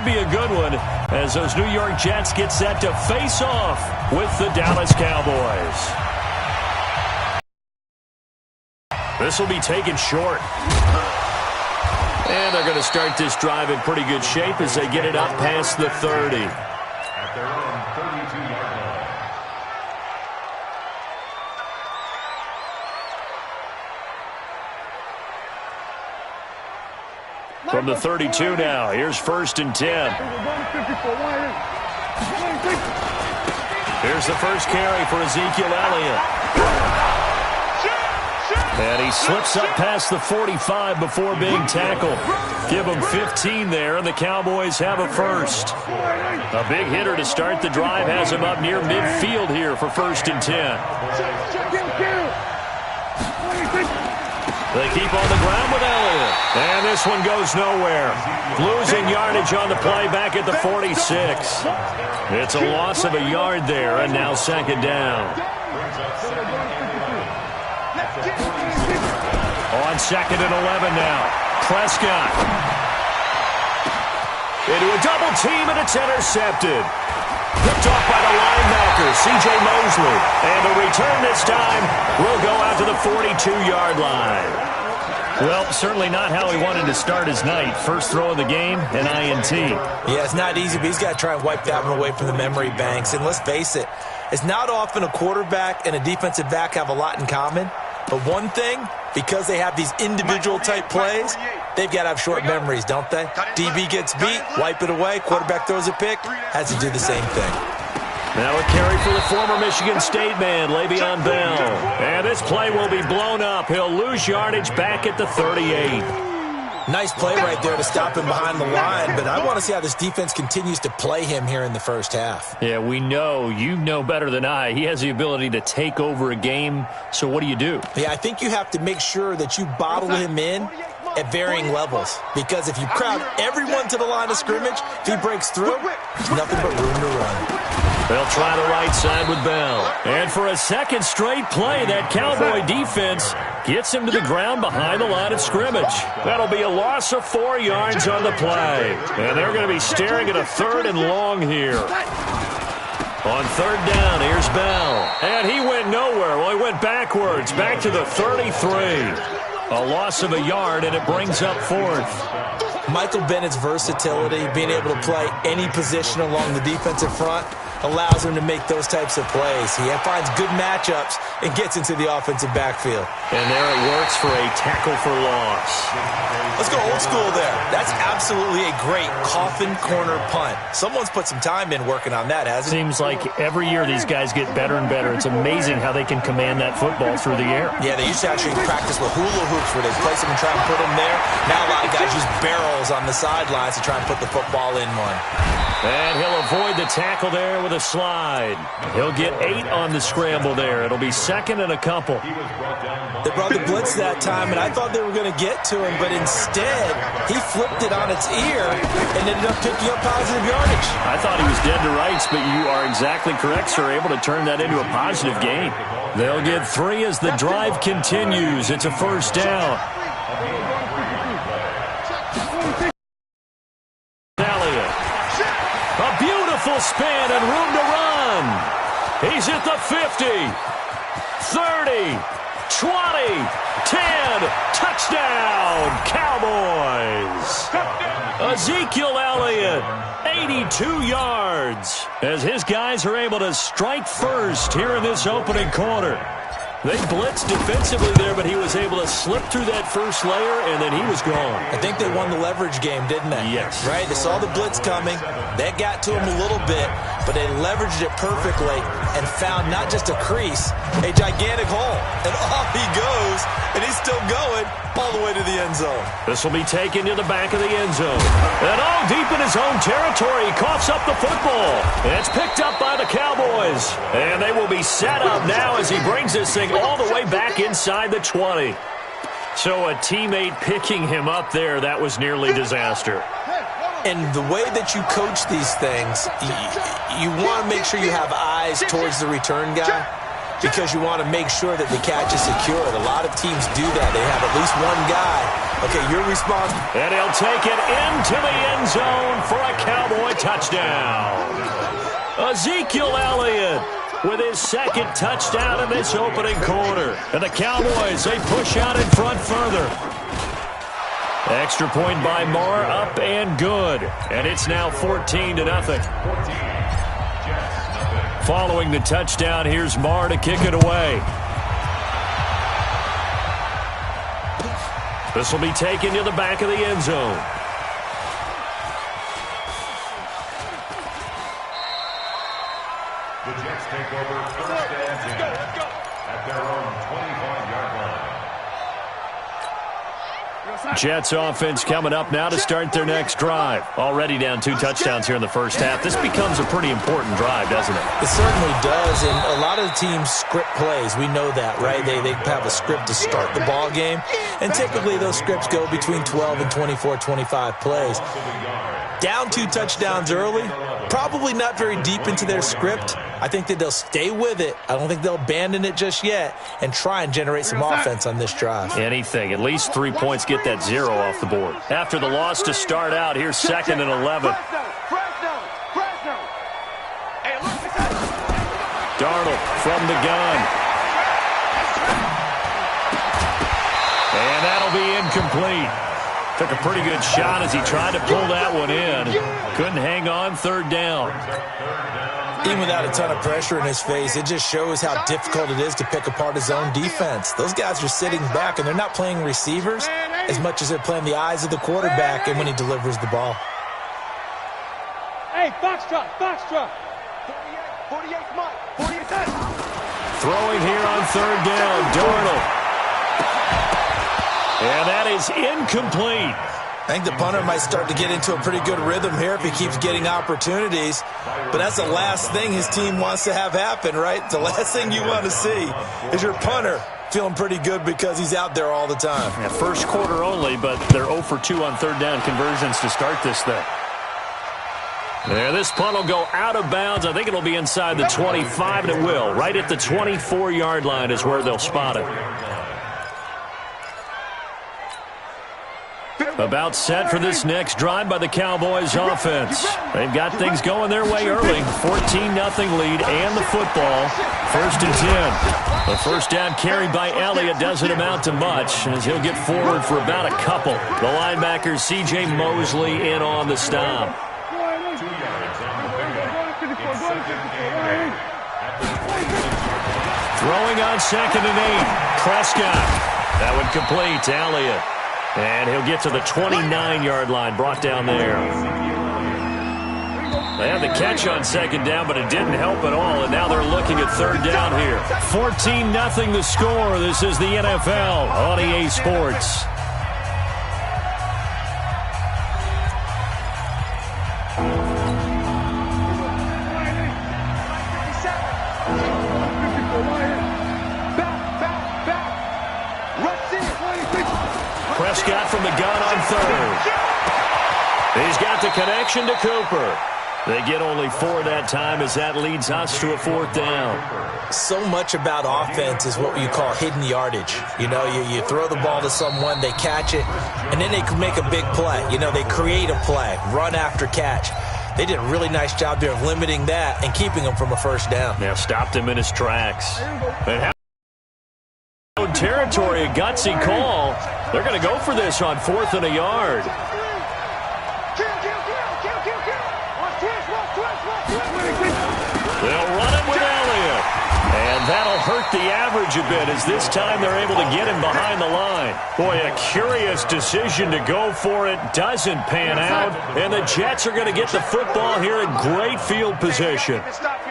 Be a good one as those New York Jets get set to face off with the Dallas Cowboys. This will be taken short. And they're going to start this drive in pretty good shape as they get it up past the 30. At their own 32-yard line. From the 32 now, here's 1st and 10. Here's the first carry for Ezekiel Elliott. And he slips up past the 45 before being tackled. Give him 15 there, and the Cowboys have a first. A big hitter to start the drive has him up near midfield here for 1st and 10. They keep on the ground with Elliott. And this one goes nowhere. Losing yardage on the play back at the 46. It's a loss of a yard there, and now 2nd down. On 2nd and 11 now. Prescott. Into a double team, and it's intercepted. Picked off by the linebacker, C.J. Mosley. And the return this time will go out to the 42-yard line. Well, certainly not how he wanted to start his night. First throw of the game, an INT. Yeah, it's not easy, but he's got to try and wipe that one away from the memory banks. And let's face it, it's not often a quarterback and a defensive back have a lot in common. But one thing, because they have these individual type plays, they've got to have short memories, don't they? DB gets beat, wipe it away, quarterback throws a pick, has to do the same thing. Now a carry for the former Michigan State man, Le'Veon Bell. And this play will be blown up. He'll lose yardage back at the 38. Nice play right there to stop him behind the line, but I want to see how this defense continues to play him here in the first half. Yeah, we know. You know better than I. He has the ability to take over a game, so what do you do? Yeah, I think you have to make sure that you bottle him in at varying levels, because if you crowd everyone to the line of scrimmage, if he breaks through, there's nothing but room to run. They'll try the right side with Bell. And for a second straight play, that Cowboy defense gets him to the ground behind the line of scrimmage. That'll be a loss of 4 yards on the play. And they're going to be staring at a 3rd and long here. On 3rd down, here's Bell. And he went nowhere. Well, he went backwards, back to the 33. A loss of a yard, and it brings up 4th. Michael Bennett's versatility, being able to play any position along the defensive front, allows him to make those types of plays. He finds good matchups and gets into the offensive backfield. And there it works for a tackle for loss. Let's go old school there. That's absolutely a great coffin corner punt. Someone's put some time in working on that, hasn't it? Seems like every year these guys get better and better. It's amazing how they can command that football through the air. Yeah, they used to actually practice with hula hoops where they place them and try and put them there. Now a lot of guys use barrels on the sidelines to try and put the football in one. And he'll avoid the tackle there with a slide. He'll get 8 on the scramble there. It'll be 2nd and a couple. They brought the blitz that time, and I thought they were going to get to him, but instead, he flipped it on its ear and ended up picking up positive yardage. I thought he was dead to rights, but you are exactly correct, sir. Able to turn that into a positive gain. They'll get 3 as the drive continues. It's a 1st down. Full spin and room to run. He's at the 50, 30, 20, 10. Touchdown, Cowboys. Ezekiel Elliott, 82 yards, as his guys are able to strike first here in this opening quarter. They blitzed defensively there, but he was able to slip through that first layer, and then he was gone. I think they won the leverage game, didn't they? Yes. Right? They saw the blitz coming. That got to him a little bit, but they leveraged it perfectly and found not just a crease, a gigantic hole. And off he goes, and he's still going all the way to the end zone. This will be taken to the back of the end zone. And deep in his own territory, he coughs up the football. And it's picked up by the Cowboys. And they will be set up now as he brings this thing all the way back inside the 20. So a teammate picking him up there, that was nearly disaster. And the way that you coach these things, you want to make sure you have eyes towards the return guy. because you want to make sure that the catch is secured. A lot of teams do that. They have at least one guy. Okay, you're responsible. And he'll take it into the end zone for a Cowboy touchdown. Ezekiel Elliott with his second touchdown in this opening quarter. And the Cowboys, they push out in front further. Extra point by Marr, up and good. And it's now 14-0. Following the touchdown, here's Marr to kick it away. This will be taken to the back of the end zone. The Jets take over first and 10 at their own 25-yard line. Jets offense coming up now to start their next drive. Already down 2 touchdowns here in the first half. This becomes a pretty important drive, doesn't it? It certainly does, and a lot of the teams script plays. We know that, right? They have a script to start the ball game, and typically those scripts go between 12 and 24, 25 plays. Down 2 touchdowns early, probably not very deep into their script. I think that they'll stay with it. I don't think they'll abandon it just yet and try and generate some offense on this drive. Anything. At least 3 points, get that 0 off the board. After the loss to start out, here's 2nd and 11. Darnold from the gun. And that'll be incomplete. Took a pretty good shot as he tried to pull that one in. Couldn't hang on, 3rd down. Even without a ton of pressure in his face, it just shows how difficult it is to pick apart his own defense. Those guys are sitting back, and they're not playing receivers as much as they're playing the eyes of the quarterback and when he delivers the ball. Hey, box truck. 48, Mike. 48. Throwing here on 3rd down, Darnold. And that is incomplete. I think the punter might start to get into a pretty good rhythm here if he keeps getting opportunities. But that's the last thing his team wants to have happen, right? The last thing you want to see is your punter feeling pretty good because he's out there all the time. Yeah, first quarter only, but they're 0 for 2 on 3rd down conversions to start this thing. There, this punt will go out of bounds. I think it'll be inside the 25, and it will. Right at the 24-yard line is where they'll spot it. About set for this next drive by the Cowboys offense. They've got things going their way early. 14-0 lead and the football. 1st and 10. The first down carry by Elliott doesn't amount to much as he'll get forward for about a couple. The linebacker C.J. Mosley in on the stop. 2 yards on the pickup. It's 2nd and 8. Throwing on 2nd and 8. Prescott. That one complete to Elliott. And he'll get to the 29-yard line, brought down there. They had the catch on 2nd down, but it didn't help at all, and now they're looking at 3rd down here. 14-0 the score. This is the NFL on EA Sports. Prescott from the gun on 3rd. He's got the connection to Cooper. They get only 4 that time as that leads us to a 4th down. So much about offense is what you call hidden yardage. You know, you throw the ball to someone, they catch it, and then they can make a big play. You know, they create a play, run after catch. They did a really nice job there of limiting that and keeping him from a 1st down. Now stopped him in his tracks. And territory, a gutsy call. They're going to go for this on 4th and a yard. They'll run it with Elliott. And that'll hurt the average a bit as this time they're able to get him behind the line. Boy, a curious decision to go for it. Doesn't pan out. And the Jets are going to get the football here in great field position.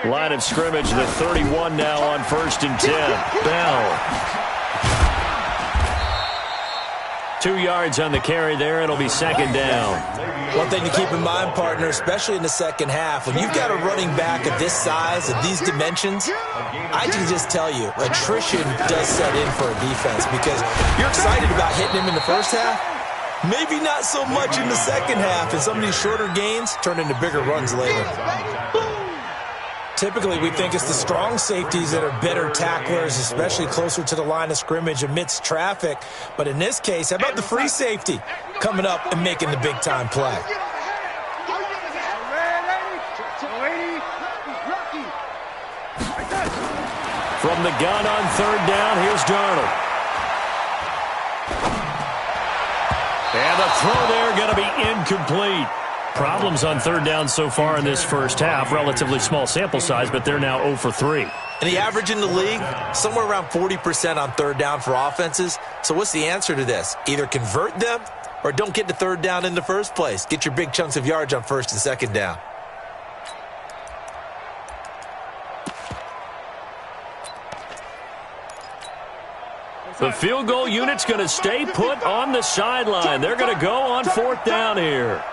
Line of scrimmage, the 31 now on 1st and 10. Bell. 2 yards on the carry there. It'll be 2nd down. One thing to keep in mind, partner, especially in the second half, when you've got a running back of this size, of these dimensions, I can just tell you, attrition does set in for a defense because you're excited about hitting him in the first half. Maybe not so much in the second half, and some of these shorter gains turn into bigger runs later. Typically, we think it's the strong safeties that are better tacklers, especially closer to the line of scrimmage amidst traffic. But in this case, how about the free safety coming up and making the big-time play? From the gun on third down, here's Darnold. And the throw there going to be incomplete. Problems on third down so far in this first half. Relatively small sample size, but they're now 0 for 3. And the average in the league, somewhere around 40% on third down for offenses. So what's the answer to this? Either convert them or don't get to third down in the first place. Get your big chunks of yards on first and second down. The field goal unit's going to stay put on the sideline. They're going to go on fourth down here.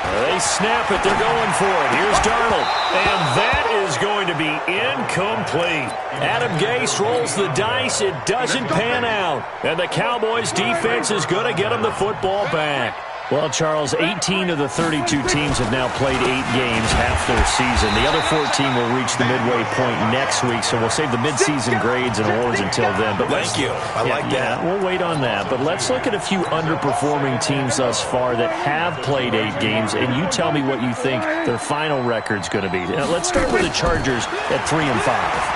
They snap it. They're going for it. Here's Darnold. And that is going to be incomplete. Adam Gase rolls the dice. It doesn't pan out. And the Cowboys defense is going to get him the football back. Well, Charles, 18 of the 32 teams have now played 8 games, half their season. The other 14 will reach the midway point next week, so we'll save the midseason grades and awards until then. But thank you. I like that. Yeah, we'll wait on that. But let's look at a few underperforming teams thus far that have played 8 games, and you tell me what you think their final record's going to be. Let's start with the Chargers at 3-5.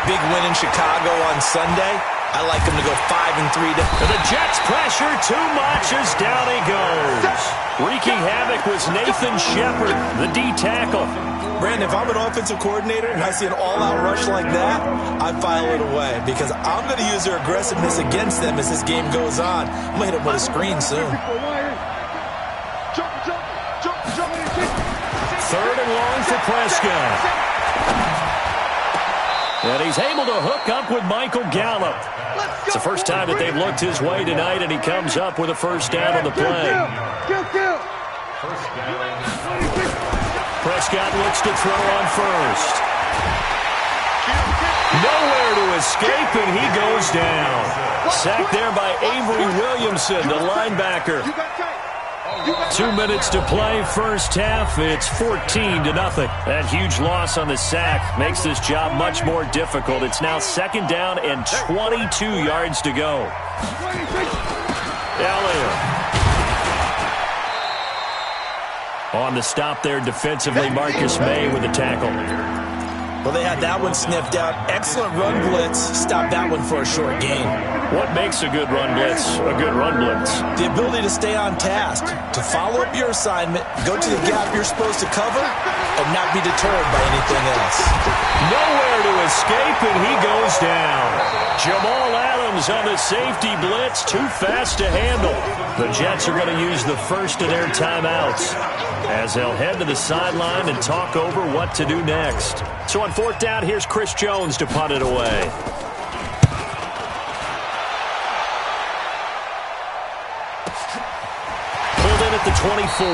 Big win in Chicago on Sunday. I like them to go 5-3. The Jets pressure too much as down he goes. Wreaking havoc was Nathan Shepard, the D tackle. Brandon, if I'm an offensive coordinator and I see an all-out rush like that, I file it away because I'm going to use their aggressiveness against them as this game goes on. I'm going to hit them with a screen soon. Third and long for Prescott. And he's able to hook up with Michael Gallup. It's the first time that they've looked his way tonight, and he comes up with a first down on the play. Prescott looks to throw on first. Nowhere to escape, and he goes down. Sacked there by Avery Williamson, the linebacker. 2 minutes to play first half. It's 14-0. That huge loss on the sack makes this job much more difficult. It's now second down and 22 yards to go. Elliott. On the stop there defensively, Marcus May with the tackle. Well, they had that one sniffed out. Excellent run blitz. Stopped that one for a short gain. What makes a good run blitz a good run blitz? The ability to stay on task, to follow up your assignment, go to the gap you're supposed to cover, and not be deterred by anything else. Nowhere to escape, and he goes down. Jamal Adams on the safety blitz, too fast to handle. The Jets are going to use the first of their timeouts as they'll head to the sideline and talk over what to do next. So on fourth down, here's Chris Jones to punt it away. Pulled in at the 24.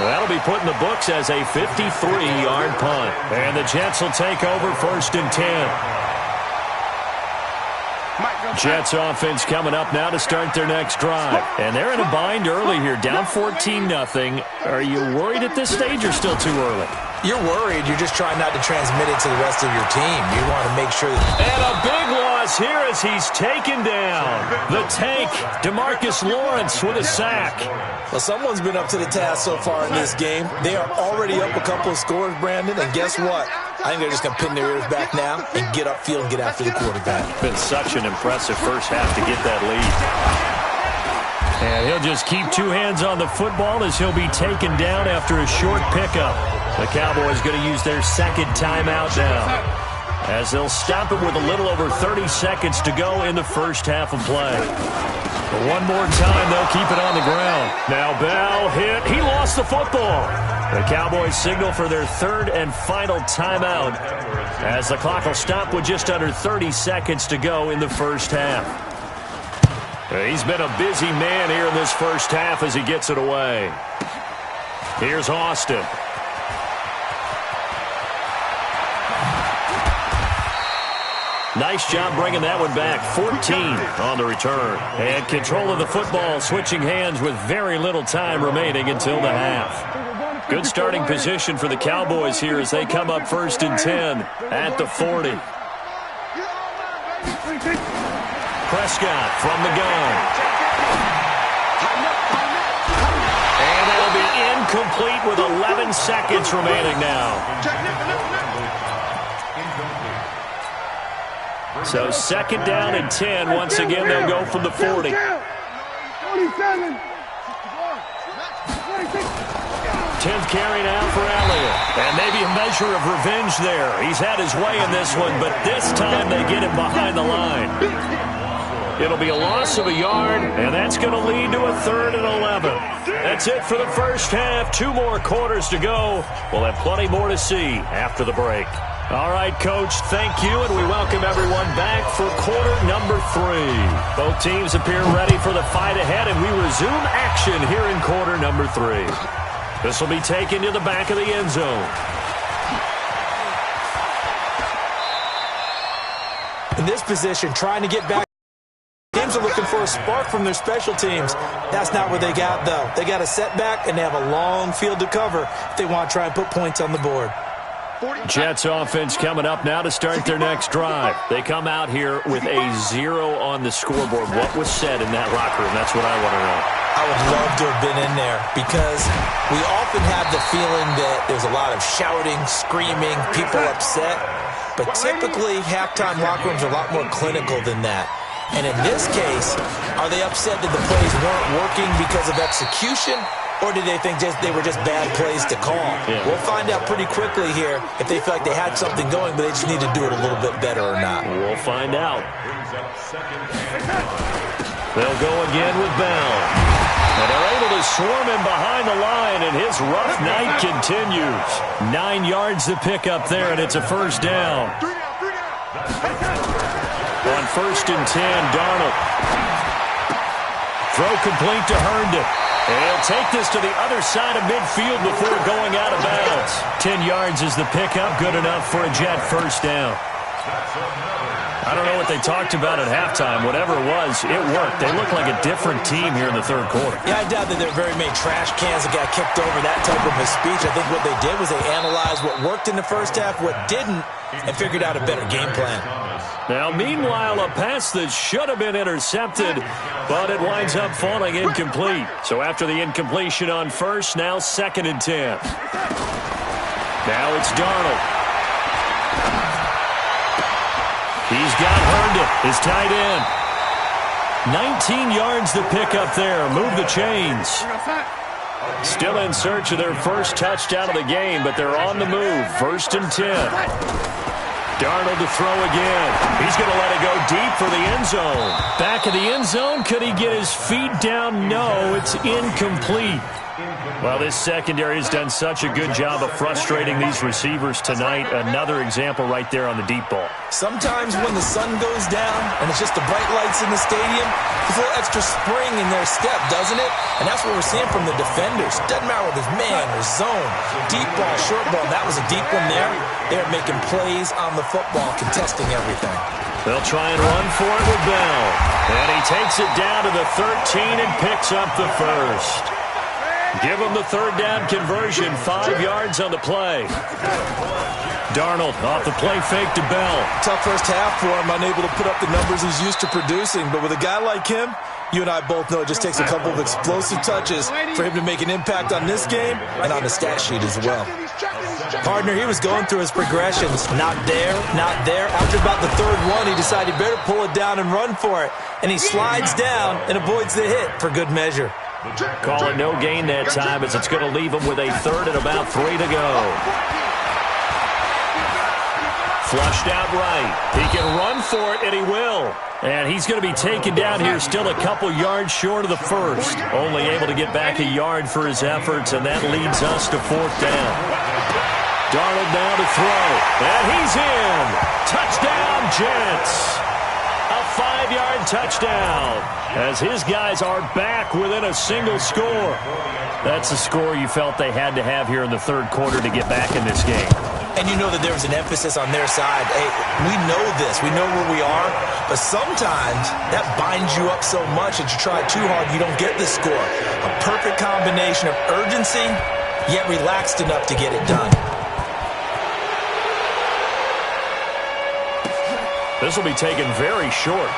That'll be put in the books as a 53-yard punt. And the Jets will take over first and 10. Jets offense coming up now to start their next drive. And they're in a bind early here, down 14-0. Are you worried at this stage or still too early? You're worried. You're just trying not to transmit it to the rest of your team. You want to make sure that... And a big loss here as he's taken down. The tank, DeMarcus Lawrence with a sack. Well, someone's been up to the task so far in this game. They are already up a couple of scores, Brandon, and guess what? I think they're just going to pin their ears back now and get upfield and get after the quarterback. Been such an impressive first half to get that lead. And he'll just keep 2 hands on the football as he'll be taken down after a short pickup. The Cowboys going to use their second timeout now, as they'll stop it with a little over 30 seconds to go in the first half of play. But one more time, they'll keep it on the ground. Now Bell hit. He lost the football. The Cowboys signal for their third and final timeout, as the clock will stop with just under 30 seconds to go in the first half. He's been a busy man here in this first half as he gets it away. Here's Austin. Nice job bringing that one back. 14 on the return. And control of the football, switching hands with very little time remaining until the half. Good starting position for the Cowboys here as they come up 1st and 10 at the 40. Prescott from the gun. And that'll be incomplete with 11 seconds remaining now. So 2nd down and 10. Once again, they'll go from the 40. 10th carry now for Elliott. And maybe a measure of revenge there. He's had his way in this one, but this time they get him behind the line. It'll be a loss of a yard, and that's going to lead to a 3rd and 11. That's it for the first half. 2 more quarters to go. We'll have plenty more to see after the break. All right, Coach, thank you, and we welcome everyone back for quarter number 3. Both teams appear ready for the fight ahead, and we resume action here in quarter number 3. This will be taken to the back of the end zone. In this position, trying to get back. Teams are looking for a spark from their special teams. That's not what they got, though. They got a setback, and they have a long field to cover if they want to try and put points on the board. Jets offense coming up now to start their next drive. They come out here with a 0 on the scoreboard. What was said in that locker room? That's what I want to know. I would love to have been in there because we often have the feeling that there's a lot of shouting, screaming, people upset. But typically, halftime locker rooms are a lot more clinical than that. And in this case, are they upset that the plays weren't working because of execution, or did they think they were just bad plays to call? Yeah. We'll find out pretty quickly here if they feel like they had something going, but they just need to do it a little bit better or not. We'll find out. They'll go again with Bell. And they're able to swarm him behind the line, and his rough night continues. 9 yards to pick up there, and it's a 1st down. On 1st and 10, Darnold. Throw complete to Herndon. And he'll take this to the other side of midfield before going out of bounds. 10 yards is the pickup, good enough for a Jet 1st down. I don't know what they talked about at halftime. Whatever it was, it worked. They look like a different team here in the 3rd quarter. Yeah, I doubt that there are very many trash cans that got kicked over, that type of a speech. I think what they did was they analyzed what worked in the first half, what didn't, and figured out a better game plan. Now, meanwhile, a pass that should have been intercepted, but it winds up falling incomplete. So after the incompletion on 1st, now 2nd and 10. Now it's Darnold. He's got Herndon, his tight end. 19 yards to pick up there. Move the chains. Still in search of their first touchdown of the game, but they're on the move. 1st and 10. Darnold to throw again. He's going to let it go deep for the end zone. Back of the end zone. Could he get his feet down? No, it's incomplete. Well, this secondary has done such a good job of frustrating these receivers tonight. Another example right there on the deep ball. Sometimes when the sun goes down and it's just the bright lights in the stadium, there's a little extra spring in their step, doesn't it? And that's what we're seeing from the defenders. Doesn't matter whether it's man or zone, deep ball, short ball. That was a deep one there. They're making plays on the football, contesting everything. They'll try and run for it with Bell. And he takes it down to the 13 and picks up the 1st. Give him the 3rd down conversion. 5 yards on the play. Darnold off the play fake to Bell. Tough first half for him, unable to put up the numbers he's used to producing. But with a guy like him, you and I both know it just takes a couple of explosive touches for him to make an impact on this game and on the stat sheet as well. Partner, he was going through his progressions. Not there, not there. After about the 3rd one, he decided he better pull it down and run for it. And he slides down and avoids the hit for good measure. Call it no gain that time as it's going to leave him with a 3rd and about 3 to go. Flushed out right. He can run for it, and he will. And he's going to be taken down here still a couple yards short of the 1st. Only able to get back a yard for his efforts, and that leads us to 4th down. Darnold now to throw. And he's in. Touchdown, Jets. A 5-yard touchdown as his guys are back within a single score. That's the score you felt they had to have here in the 3rd quarter to get back in this game. and you know that there was an emphasis on their side. Hey, we know this. We know where we are. But sometimes that binds you up so much that you try too hard, you don't get the score. A perfect combination of urgency, yet relaxed enough to get it done. This will be taken very short.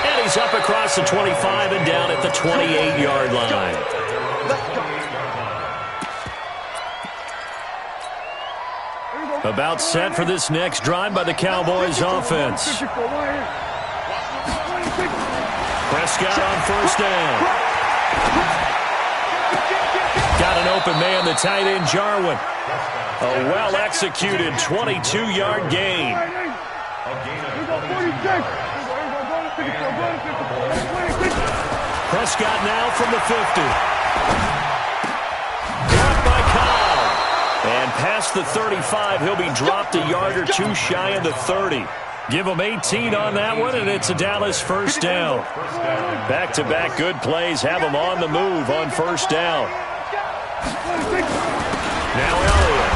And he's up across the 25 and down at the 28-yard line. About set for this next drive by the Cowboys offense. Prescott on first down. Got an open man, the tight end, Jarwin. A well-executed 22-yard gain. Prescott now from the 50. Caught by Cobb. And past the 35, he'll be dropped a yard or two shy of the 30. Give him 18 on that one, and it's a Dallas first down. Back-to-back good plays have him on the move on first down. Now Elliott.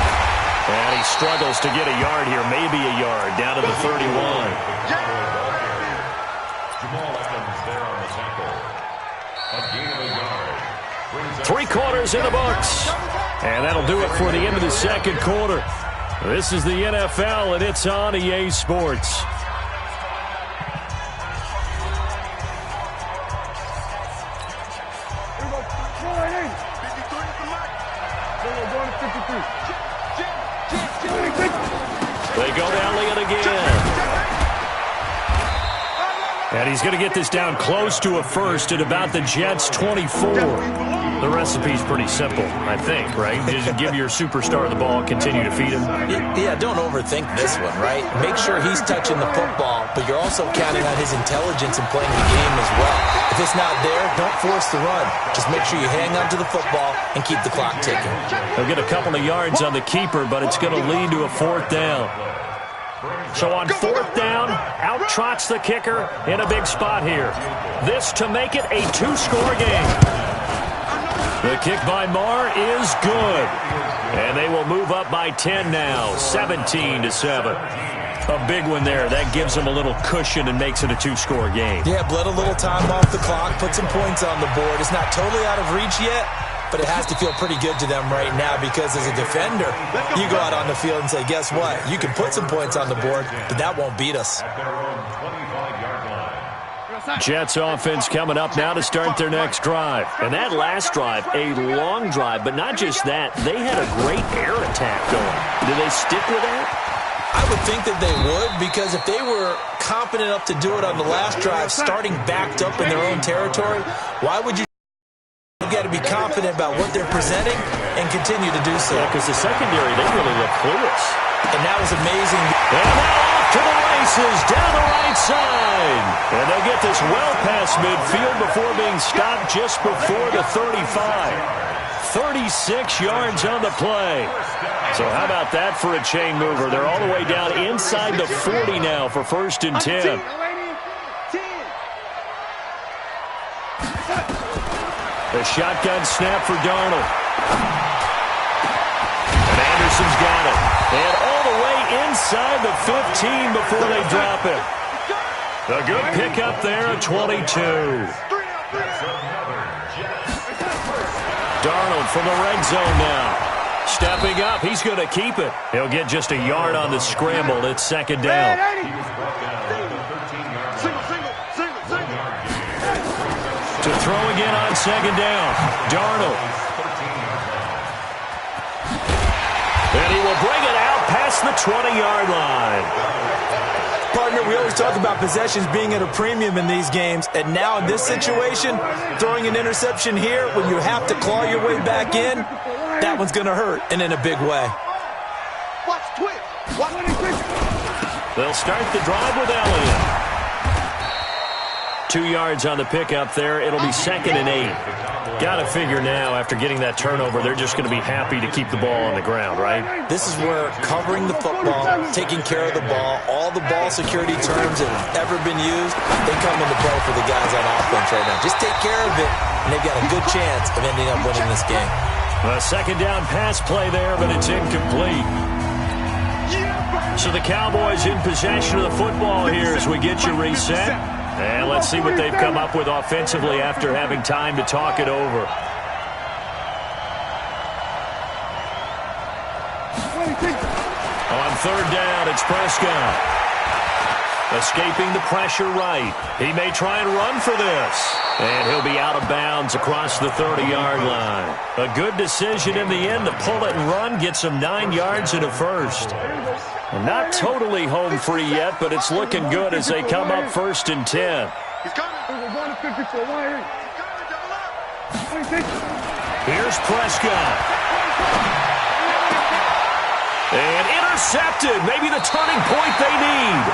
And he struggles to get a yard here, maybe a yard, down to the 31. Three quarters in the books. And that'll do it for the end of the second quarter. This is the NFL, and it's on EA Sports. They go to Elliott again. And he's going to get this down close to a first at about the Jets' 24. The recipe's pretty simple, I think, right? Just give your superstar the ball, continue to feed him. Yeah, don't overthink this one, right? Make sure he's touching the football, but you're also counting on his intelligence in playing the game as well. If it's not there, don't force the run. Just make sure you hang on to the football and keep the clock ticking. He'll get a couple of yards on the keeper, but it's going to lead to a fourth down. So on fourth down, out trots the kicker in a big spot here. This to make it a two-score game. The kick by Marr is good. And they will move up by 10 now, 17-7. A big one there. That gives them a little cushion and makes it a two-score game. Yeah, bled a little time off the clock, put some points on the board. It's not totally out of reach yet, but it has to feel pretty good to them right now because as a defender, you go out on the field and say, guess what? You can put some points on the board, but that won't beat us. Jets offense coming up now to start their next drive. And that last drive, a long drive, but not just that. They had a great air attack going. Do they stick with that? I would think that they would, because if they were confident enough to do it on the last drive, starting backed up in their own territory, why would you? You've got to be confident about what they're presenting and continue to do so. Yeah, because the secondary, they really look clueless. And that was amazing. And now off to the races down the right side. And they'll get this well past midfield before being stopped just before the 35. 36 yards on the play. So how about that for a chain mover? They're all the way down inside the 40 now for first and 10. The shotgun snap for Darnold. And Anderson's got it. And all the way inside the 15 before they drop it. A good pickup there at 22. Darnold from the red zone now. Stepping up, he's going to keep it. He'll get just a yard on the scramble. It's second down. To throw again on second down. Darnold. And he will bring it out past the 20-yard line. Partner, we always talk about possessions being at a premium in these games, and now in this situation, throwing an interception here when you have to claw your way back in, that one's going to hurt, and in a big way. They'll start the drive with Elliott. 2 yards on the pickup there. It'll be second and 8. Got to figure now, after getting that turnover, they're just going to be happy to keep the ball on the ground, right? This is where covering the football, taking care of the ball, all the ball security terms that have ever been used, they come into play for the guys on offense right now. Just take care of it, and they've got a good chance of ending up winning this game. A second down pass play there, but it's incomplete. So the Cowboys in possession of the football here as we get you reset. And let's see what they've come up with offensively after having time to talk it over. On third down, it's Prescott. Escaping the pressure right. He may try and run for this. And he'll be out of bounds across the 30-yard line. A good decision in the end to pull it and run, gets him 9 yards and a first. And not totally home free yet, but it's looking good as they come up 1st and 10. Here's Prescott. And intercepted. Maybe the turning point they need.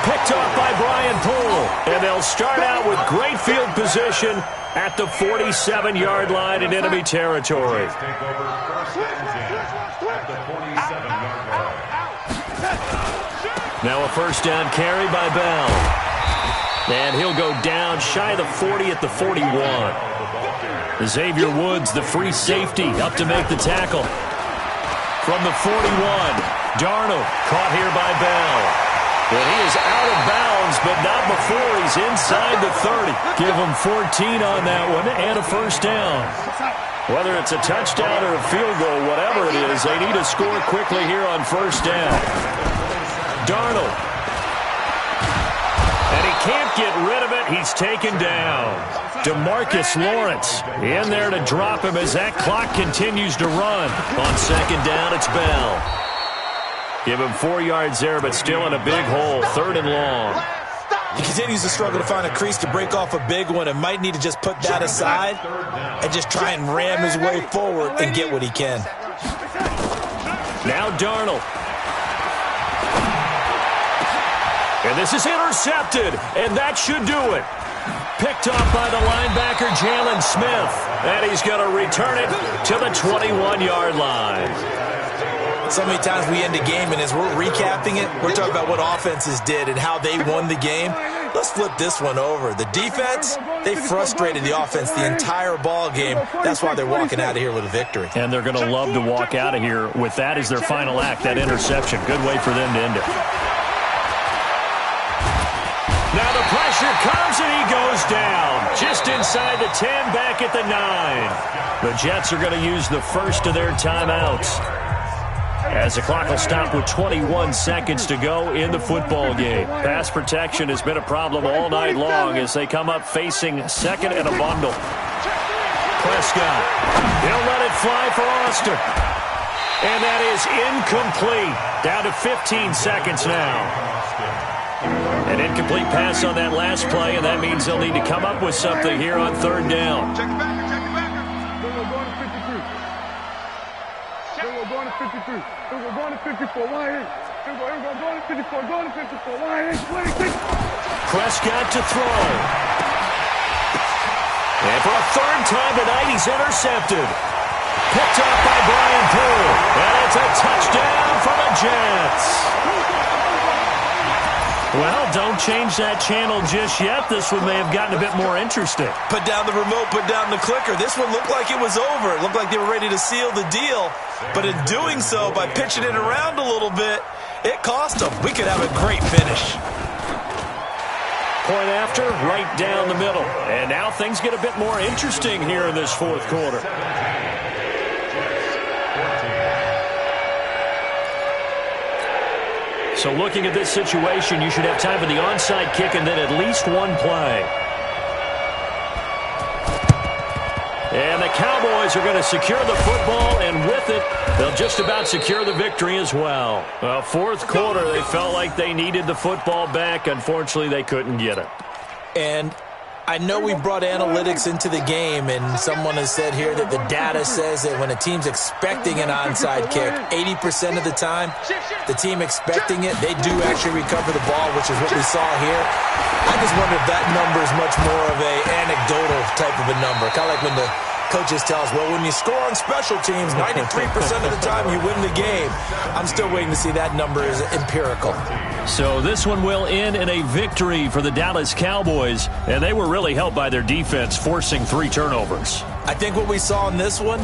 Picked off by Brian Poole. And they'll start out with great field position at the 47-yard line in enemy territory. Now a first down carry by Bell. And he'll go down shy of the 40 at the 41. Xavier Woods, the free safety, up to make the tackle. From the 41, Darnold caught here by Bell. And he is out of bounds, but not before he's inside the 30. Give him 14 on that one and a first down. Whether it's a touchdown or a field goal, whatever it is, they need to score quickly here on first down. Darnold. And he can't get rid of it. He's taken down. DeMarcus Lawrence in there to drop him as that clock continues to run. On second down, it's Bell. Give him 4 yards there, but still in a big hole. 3rd and long. He continues to struggle to find a crease to break off a big one and might need to just put that aside and just try and ram his way forward and get what he can. Now Darnold. And this is intercepted, and that should do it. Picked off by the linebacker, Jalen Smith. And he's going to return it to the 21-yard line. So many times we end a game, and as we're recapping it, we're talking about what offenses did and how they won the game. Let's flip this one over. The defense, they frustrated the offense the entire ball game. That's why they're walking out of here with a victory. And they're going to love to walk out of here with that as their final act, that interception. Good way for them to end it. Now the pressure comes, and he goes down. Just inside the 10, back at the 9. The Jets are going to use the first of their timeouts, as the clock will stop with 21 seconds to go in the football game. Pass protection has been a problem all night long as they come up facing second and a bundle. Prescott. He'll let it fly for Oster. And that is incomplete. Down to 15 seconds now. An incomplete pass on that last play, and that means they'll need to come up with something here on third down. Check it back. We're going to 53. We're going to 53. We're going to 54. We're going to 54. Going to 54. Prescott to throw. And for a third time tonight, he's intercepted. Picked up by Brian Poole. And it's a touchdown for the Jets. Well, don't change that channel just yet. This one may have gotten a bit more interesting. Put down the remote, put down the clicker. This one looked like it was over. It looked like they were ready to seal the deal. But in doing so, by pitching it around a little bit, it cost them. We could have a great finish. Point after, right down the middle. And now things get a bit more interesting here in this fourth quarter. So looking at this situation, you should have time for the onside kick and then at least one play. And the Cowboys are going to secure the football, and with it, they'll just about secure the victory as well. Well, fourth quarter, they felt like they needed the football back. Unfortunately, they couldn't get it. And I know we brought analytics into the game, and someone has said here that the data says that when a team's expecting an onside kick, 80% of the time, the team expecting it, they do actually recover the ball, which is what we saw here. I just wonder if that number is much more of an anecdotal type of a number, kind of like when the coaches tell us, well, when you score on special teams, 93% of the time you win the game. I'm still waiting to see that number is empirical. So this one will end in a victory for the Dallas Cowboys, and they were really helped by their defense, forcing 3 turnovers. I think what we saw in this one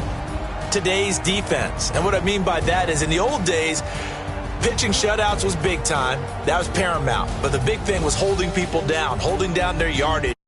today's defense. And what I mean by that is in the old days, pitching shutouts was big time. That was paramount. But the big thing was holding people down, holding down their yardage.